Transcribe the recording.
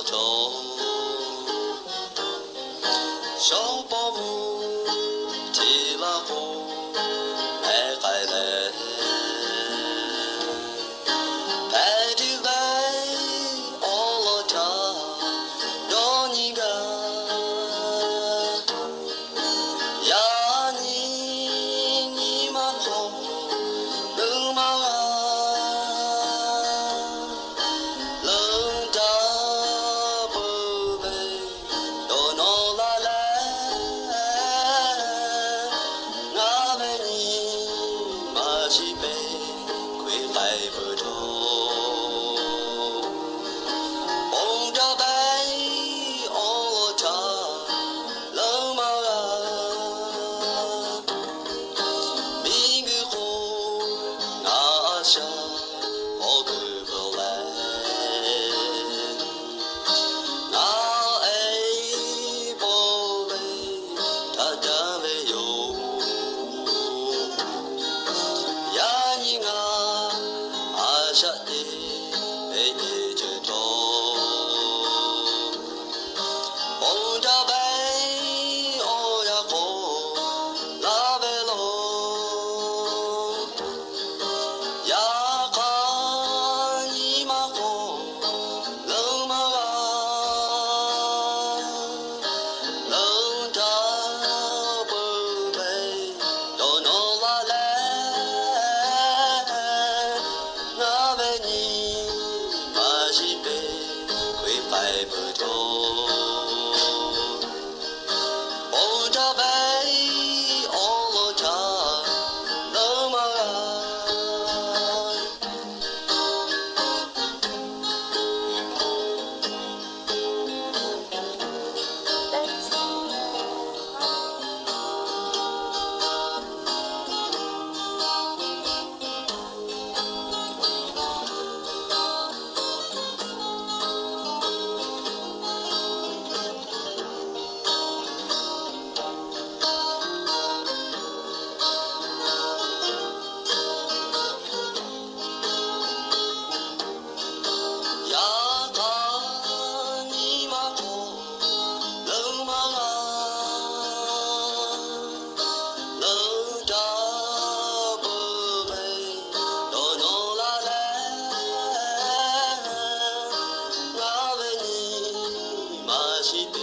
头，小保姆提了壶买回来，排队外熬了茶让你干，呀你妈好冷妈啊，冷大宝贝都弄了来，俺们你妈西北亏还不着，红着白熬了茶冷妈啊，明月后那下我可不来，那爱宝贝他单位有，呀你啊下的被你接着，红着白哦呀红那白喽。呀看你妈好冷妈啊，冷大宝贝都弄了来，俺们你妈西北亏还不着，红着白熬了茶冷妈啊。呀看你妈好冷妈啊，冷大宝贝都弄了来，俺们你妈西北